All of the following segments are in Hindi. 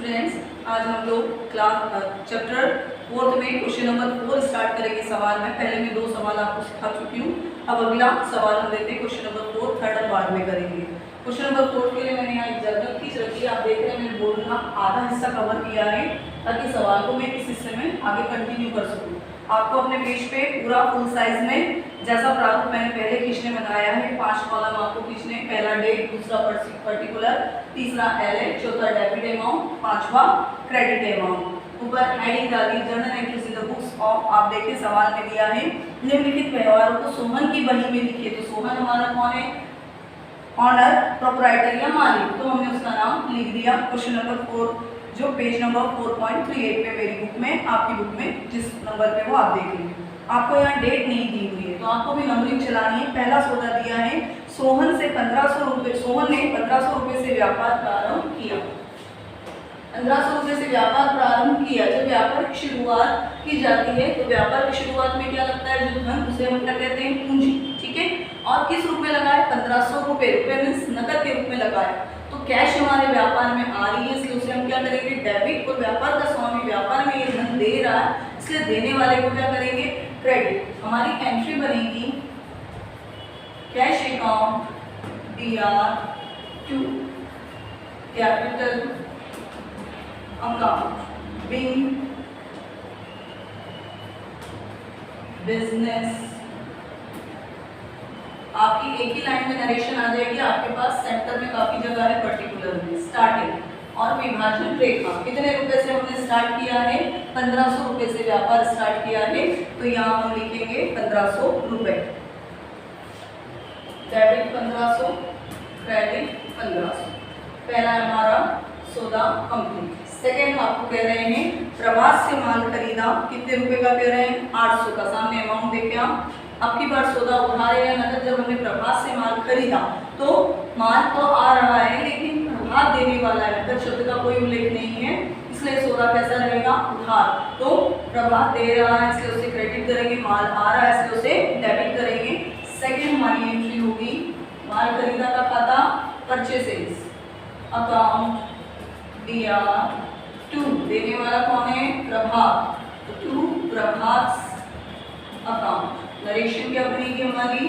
स्टूडेंट्स, आज हम लोग क्लास चैप्टर 4 में क्वेश्चन नंबर 4 स्टार्ट करेंगे। सवाल में पहले मैं 2 सवाल आपको सिखा चुकी हूँ। अब अगला सवाल हम लेते हैं क्वेश्चन नंबर 4, थर्ड और बाद में करेंगे। क्वेश्चन नंबर 4 के लिए मैंने यहाँ एक जर्नल खींच रखी है। आप देख रहे हैं मैंने बोर्ड का आधा हिस्सा कवर किया है ताकि सवाल को मैं इस हिस्से में आगे कंटिन्यू कर सकूँ। आपको अपने पेज पे पूरा फुल साइज में जैसा प्रारूप मैंने पहले खींचने बताया है, 5 कॉलम आपको खींचने, पहला डेट, दूसरा पर्टिकुलर, तीसरा एलए, चौथा डेबिट अमाउंट, पांचवा क्रेडिट अमाउंट। ऊपर हेडिंग डाली journal entries in the books of. आप देखिए सवाल में दिया है निम्नलिखित व्यवहारों को सोहन की बही में लिखिए। तो सोहन हमारा कौन है? ऑनर, प्रोप्राइटर या मालिक। तो हमने उसका नाम लिख दिया। क्वेश्चन नंबर 4 जो पेज नंबर 4.38 पे मेरी बुक में, आपकी बुक में जिस नंबर पे वो आप देखेंगे। आपको यहाँ डेट नहीं दी हुई है तो आपको भी नंबरिंग चलानी है। पहला सौदा दिया है सोहन से 1500 रुपये। सोहन ने 1500 रुपये से व्यापार प्रारंभ किया। 1500 रुपये से व्यापार प्रारंभ किया। जब व्यापार की शुरुआत की जाती है तो व्यापार की शुरुआत में क्या लगता है? जो धन, उसे हम क्या कहते हैं? पूंजी। ठीक है। और किस रूप में लगाए? 1500 रुपये। रुपये मीन्स नकद के रूप में लगाए। तो कैश हमारे व्यापार में आ रही है, इसलिए उसे हम क्या करेंगे? डेबिट। और व्यापार का स्वामी व्यापार में ये धन दे रहा है, इसलिए देने वाले को क्या करेंगे? क्रेडिट। हमारी एंट्री बनेगी cash account DR2 capital account being business. आपकी एक ही लाइन में नरेशन आ जाएगी। आपके पास सेंटर में काफी जगह है पर्टिकुलर में, स्टार्टिंग और विभाजन रेखा। कितने रुपए से हमने स्टार्ट किया है? 1500 रुपए से व्यापार स्टार्ट किया है। तो यहाँ हम लिखेंगे 1500 रुपए। Debit 1500, credit 1500। पहला हमारा सौदा कंप्लीट। सेकेंड आपको कह रहे हैं प्रवास से माल खरीदा। कितने रुपए का कह रहे हैं? 800 का। सामने अमाउंट देखे आप। अब की बार सौदा उधार है या नकद? जब हमने प्रभास से माल खरीदा तो माल तो आ रहा है लेकिन प्रभात देने वाला है, नकद शब्द का कोई उल्लेख नहीं है, इसलिए सौदा कैसा रहेगा? उधार। तो प्रभात दे रहा है इसलिए उसे क्रेडिट करेंगे, माल आ रहा है इसलिए उसे डेबिट करेंगे। सेकेंड हमारी एंट्री होगी माल खरीदा का खाता, परचेसेस अकाउंट DR2। देने वाला कौन है? प्रभात। तो प्रभात अकाउंट। नरेशन क्या बनेगी हमारी?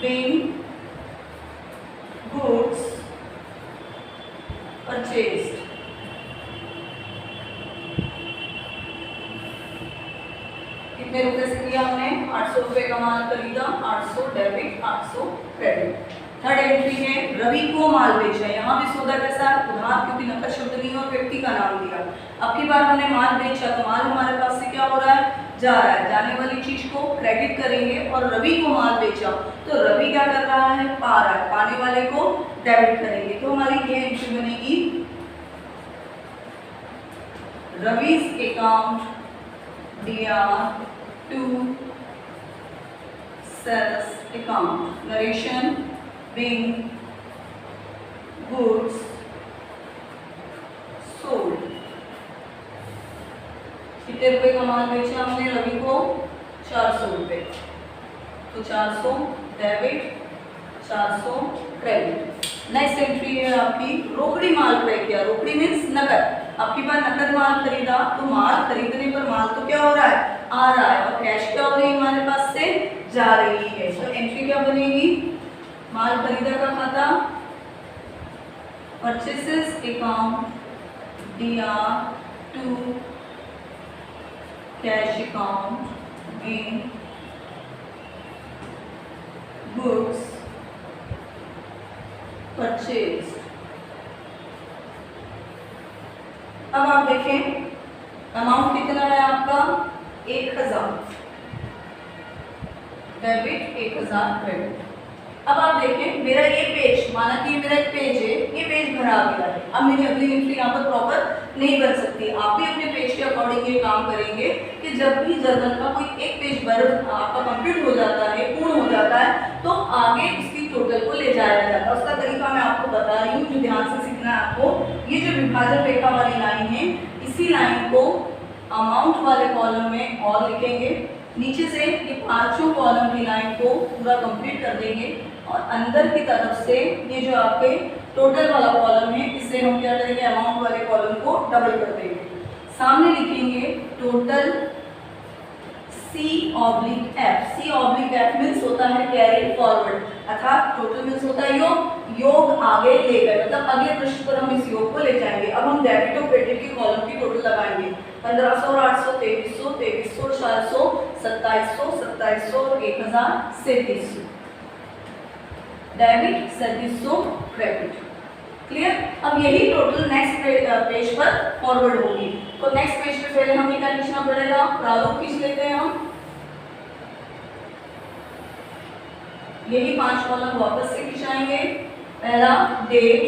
Paying goods purchased. कितने रुपए से किया हमने? 800 रुपए का माल खरीदा, 800 डेबिट, 800 क्रेडिट। थर्ड एंट्री है रवि को माल बेचा। यहाँ भी सौदा कैसा है? उधार, क्योंकि नकद शब्द नहीं और व्यक्ति का नाम दिया। अब की बार हमने माल बेचा तो माल हमारे पास से क्या हो रहा है? जा रहा है। जाने वाली चीज को क्रेडिट करेंगे। और रवि को माल बेचा तो रवि क्या कर रहा है? पा रहा है। पाने वाले को डेबिट करेंगे। तो हमारी ये एंट्री बनेगी रवि's account DR2 sales account. Narration being goods sold। कितने रुपए का माल बेचा हमने? रवि को 400 रुपए। तो 400 डेबिट, 400 क्रेडिट। नेक्स्ट एंट्री है आपकी रोकड़ी माल क्रय किया। रोकड़ी मीन्स नकद। आपकी बार नकद माल खरीदा तो माल खरीदने पर माल तो क्या हो रहा है? आ रहा है। और कैश क्या हो रही है? हमारे पास से जा रही है। तो एंट्री क्या बनेगी? माल खरीदा का खाता, purchases account DR2 cash account in goods purchase. अब आप देखें अमाउंट कितना है आपका? 1000 डेबिट, 1000 क्रेडिट। अब आप देखें मेरा ये पेज, माना कि ये मेरा एक पेज है, ये पेज भरा गया है। अब मेरी अगली एंट्री यहाँ पर प्रॉपर नहीं बन सकती। आप भी अपने पेज के अकॉर्डिंग ये काम करेंगे कि जब भी जर्नल का कोई एक पेज भर आपका कंप्लीट हो जाता है, पूर्ण हो जाता है, तो आगे इसकी टोटल को ले जाया जाता है। उसका तरीका मैं आपको बता रही हूँ, जो ध्यान से सीखना है आपको। ये जो विभाजन रेखा वाली लाइन है, इसी लाइन को अमाउंट वाले कॉलम में और लिखेंगे। नीचे से ये पांचों कॉलम की लाइन को पूरा कंप्लीट कर देंगे और अंदर की तरफ से ये जो आपके टोटल वाला कॉलम है, इससे हम क्या करेंगे, अमाउंट वाले कॉलम को डबल कर देंगे, सामने लिखेंगे total C oblique F। C oblique F means होता है कैरी फॉरवर्ड, अर्थात टोटल मीन्स होता है योग आगे ले गए, मतलब अगले पृष्ठ पर हम इस योग को ले जाएंगे। अब हम डेबिट और क्रेडिट की कॉलम की टोटल लगाएंगे। 1500 और 800, 2300, 2300 और 400, 2700, 2700 और 1000, 3700 डेबिट, 3700 क्रेडिट। क्लियर? अब यही टोटल नेक्स्ट पेज पर फॉरवर्ड होगी। तो नेक्स्ट पेज पे पहले हमें क्या लिखना पड़ेगा, प्रारूप खींच लेते हैं हम। यही 5 कॉलम वापस से खिंचाएंगे। पहला डेट,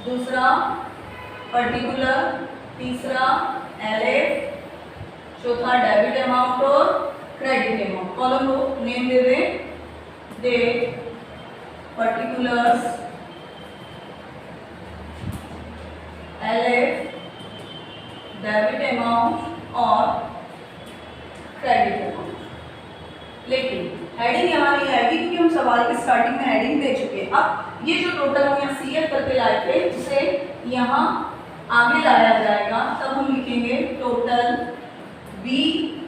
दूसरा पर्टिकुलर, तीसरा एलएफ, चौथा डेबिट अमाउंट और क्रेडिट अमाउंट। कॉलम को नेम दे दें, date, particulars, LF, debit amount और क्रेडिट अमाउंट। लेकिन हेडिंग यहाँ नहीं आएगी क्योंकि हम सवाल की स्टार्टिंग में हेडिंग दे चुके हैं। अब ये जो टोटल हम यहाँ CF करके लाए थे उसे यहाँ आगे लाया जाएगा, तब हम लिखेंगे total B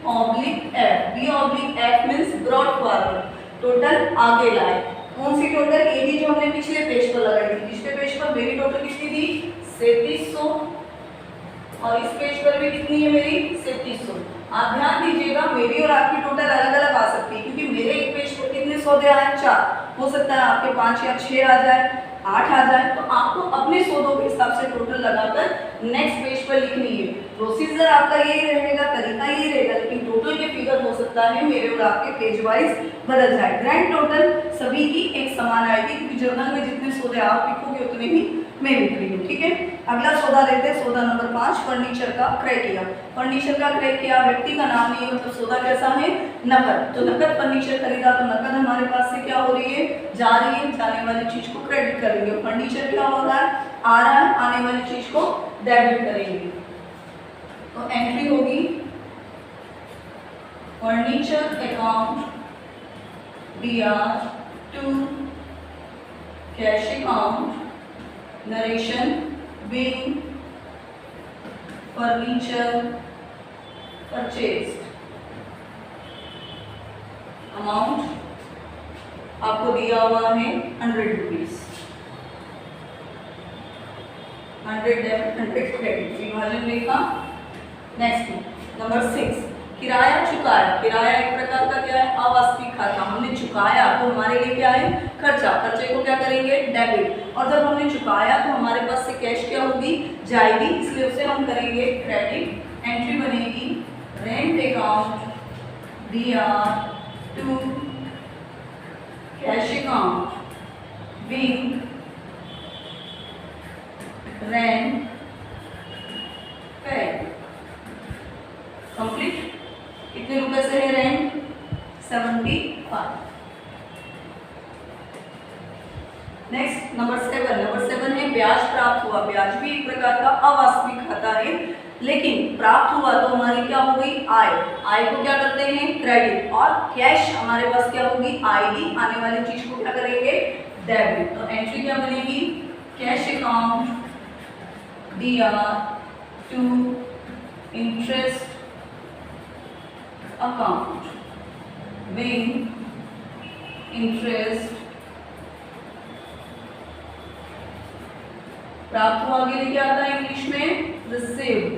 oblique F। B oblique F means brought forward, total आगे लाए। कौन सी टोटल? यही जो हमने पिछले पेज पर लगाई थी। पिछले पेज पर मेरी टोटल कितनी थी? 3700, और इस पेज पर भी कितनी है मेरी? 3700। आप ध्यान दीजिएगा, मेरी और आपकी टोटल अलग अलग आ सकती है क्योंकि मेरे एक पेज पर कितने सौदे आए? 4। हो सकता है आपके 5 या 6 आ जाए, 8 आ जाए, तो आपको अपने सौदों के हिसाब से टोटल लगाकर नेक्स्ट पेज पर लिखनी है। प्रोसीजर आपका यही रहेगा, तरीका यही रहेगा, लेकिन टोटल के फिगर हो सकता है मेरे और आपके पेज वाइज बदल जाए। ग्रैंड टोटल सभी की एक समान आएगी क्योंकि जर्नल में जितने सौदे आप लिखोगे उतने ही मैं लिख रही हूँ। ठीक है, अगला सौदा लेते हैं, सौदा नंबर 5, फर्नीचर का क्रय किया। फर्नीचर का क्रय किया, व्यक्ति का नाम नहीं है, मतलब सौदा कैसा है? नकद। तो नकद फर्नीचर खरीदा, तो नकद हमारे पास से क्या हो रही है? जा रही है, जाने वाली चीज को क्रेडिट करेंगे। फर्नीचर क्या हो रहा है? आ रहा है, आने वाली चीज को डेबिट करेंगे। तो एंट्री होगी furniture account DR to cash account, narration being furniture purchase. Amount आपको दिया हुआ है 100 रुपीज। 100 डेबिट, 100 क्रेडिट, विभाजन रेखा। नेक्स्ट नंबर 6, किराया चुकाया। किराया एक प्रकार का क्या है? अवास्तविक खाता। हमने चुकाया तो हमारे लिए क्या है? खर्चा। खर्चे को क्या करेंगे? डेबिट। और जब हमने चुकाया तो हमारे पास से कैश क्या होगी? जाएगी, इसलिए उसे हम करेंगे क्रेडिट। एंट्री बनेगी rent account DR to cash account being rent paid. Complete. कितने रुपए से है रेंट? 75। Next number 7। नंबर 7 है ब्याज प्राप्त हुआ। ब्याज भी एक प्रकार का अवास्तविक खाता है, लेकिन प्राप्त हुआ तो हमारी क्या हो गई? आय। आय को क्या करते हैं? क्रेडिट। और कैश हमारे पास क्या होगी? आएगी, आने वाली चीज को क्या करेंगे? डेबिट। तो एंट्री क्या बनेगी? Cash account DR to interest account being interest. प्राप्त हुआ के लिए क्या आता है इंग्लिश में? रिसीव्ड।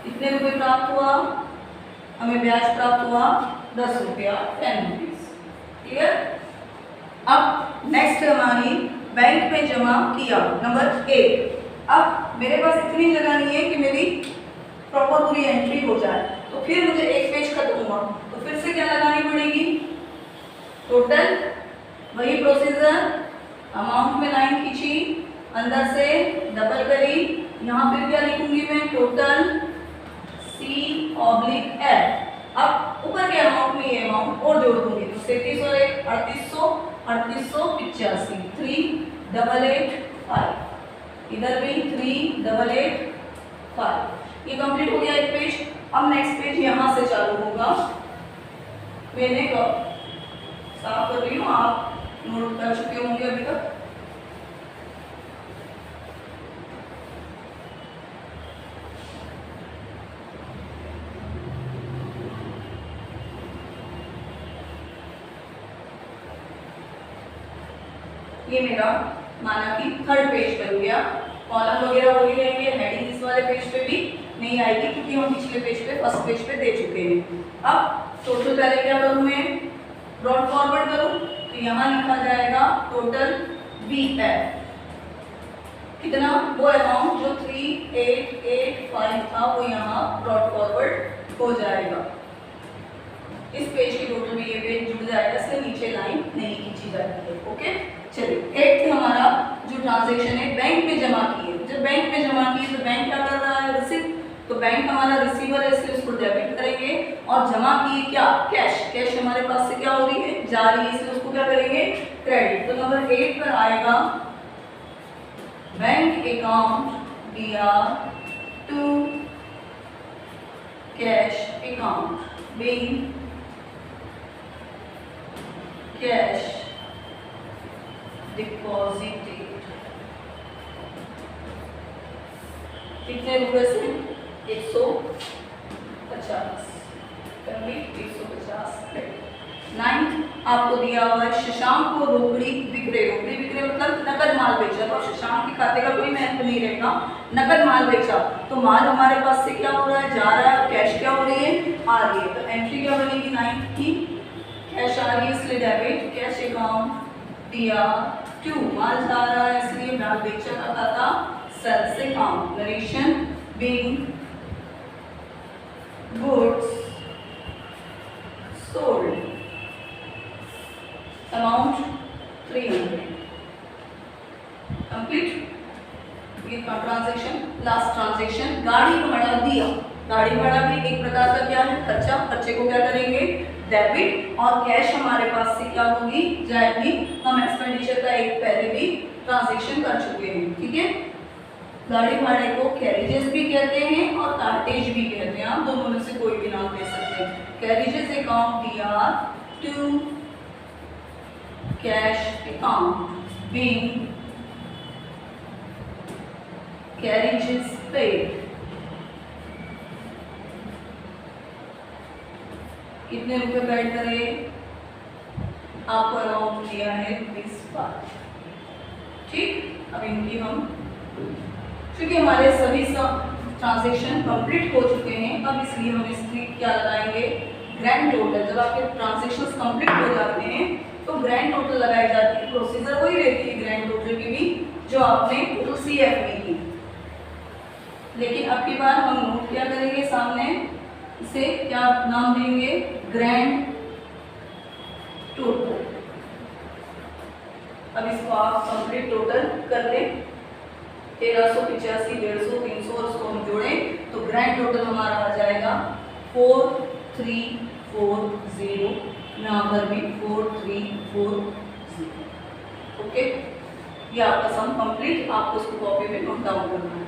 कितने रुपए प्राप्त हुआ? हमें ब्याज प्राप्त हुआ 10 रुपया, 10 रुपीज। क्लियर? अब नेक्स्ट हमारी बैंक में जमा किया, नंबर 8। अब मेरे पास इतनी जगह नहीं है कि मेरी प्रॉपर पूरी एंट्री हो जाए, तो फिर मुझे एक पेज खत्म हुआ तो फिर से क्या लगानी पड़ेगी? टोटल। वही प्रोसीजर, अमाउंट में लाइन खींची, अंदर से डबल करी, यहाँ फिर क्या लिखूंगी मैं? Total C oblique F। अब ऊपर के अमाउंट में ये अमाउंट और जोड़ दूंगी, तो 37 और 1 3800, 3885, 3885। इधर भी 3885। ये कंप्लीट हो गया एक पेज। अब नेक्स्ट पेज यहाँ से चालू होगा। मैंने साफ कर रही हूँ, आप नोट कर चुके होंगे अभी तक। ये मेरा माना कि थर्ड पेज बन गया। कॉलम वगैरह वही रहेंगे, हेडिंग इस वाले पेज पे भी नहीं आएगी क्योंकि हम पिछले पेज पे फर्स्ट पेज पे दे चुके हैं। अब टोटल पहले क्या करूँ मैं, ब्रॉड फॉरवर्ड करूँ तो यहाँ लिखा जाएगा टोटल BF कितना, वो अमाउंट जो 3885 था वो यहाँ ब्रॉड फॉरवर्ड हो जाएगा। इस पेज के टोटल में ये पेज जुड़ जाएगा, इसलिए नीचे लाइन नहीं खींची जाती है। ओके चलिए, एक हमारा जो ट्रांजैक्शन है बैंक में जमा की है। जब बैंक में जमा की है तो बैंक क्या कर रहा है, रिसीव, तो बैंक हमारा रिसीवर है इसलिए उसको डेबिट करेंगे, और जमा की क्या, कैश, कैश हमारे पास से क्या हो रही है, जा रही है, इसलिए उसको क्या करेंगे, क्रेडिट। तो नंबर 8 पर आएगा bank account DR to cash account being cash deposited. कितने रुपए से, 150, 150। 9 आपको दिया हुआ है शशांक को रोकड़ी विक्रय, रोकड़ी विक्रय मतलब नकद माल बेचा, तो शशांक के खाते का कोई महत्व नहीं रहेगा, नकद माल बेचा तो माल हमारे पास से क्या हो रहा है, जा रहा है, कैश क्या हो रही है, आ रही है। तो एंट्री क्या बनेगी 9 की, कैश आ रही है इसलिए डेबिट, कैश अकाउंट DR2, माल जा रहा है इसलिए माल बेचा का खाता sales account, narration being goods sold, amount 300 complete. ये ट्रांजैक्शन, लास्ट ट्रांजैक्शन गाड़ी भाड़ा दिया। गाड़ी भाड़ा भी एक प्रकार का क्या है, खर्चा, खर्चे को क्या करेंगे, डेबिट, और कैश हमारे पास से क्या होगी, जाएगी। हम एक्सपेंडिचर का एक पहले भी ट्रांजैक्शन कर चुके हैं, ठीक है। गाड़ी भाड़े को कैरेजेस भी कहते हैं और कार्टेज भी कहते हैं, आप दोनों में से कोई भी नाम ले सकते हैं। Carriages account DR2 cash account being carriages paid. कितने रुपए पेड करें, आपको अमाउंट दिया है 20। ठीक, अब इनकी हम, क्योंकि हमारे सभी ट्रांजैक्शन कंप्लीट हो चुके हैं, अब इसलिए हम इसकी क्या लगाएंगे, ग्रैंड टोटल। जब आपके ट्रांजैक्शंस कंप्लीट हो जाते हैं तो ग्रैंड टोटल लगाई जाती है। प्रोसीजर वही रहती है ग्रैंड टोटल की भी, जो आपने टोटल CF में की। लेकिन अब की बार हम नोट क्या करेंगे, सामने इसे क्या नाम देंगे, ग्रैंड टोटल। अब इसको आप कंप्लीट टोटल कर लें, 1385, 150, 300 और उसको हम जोड़ें तो ग्रैंड टोटल हमारा आ जाएगा 4340, यहाँ पर भी 4340। ओके, ये आपका सम कंप्लीट, आपको उसको कॉपी में नोट डाउन करना है।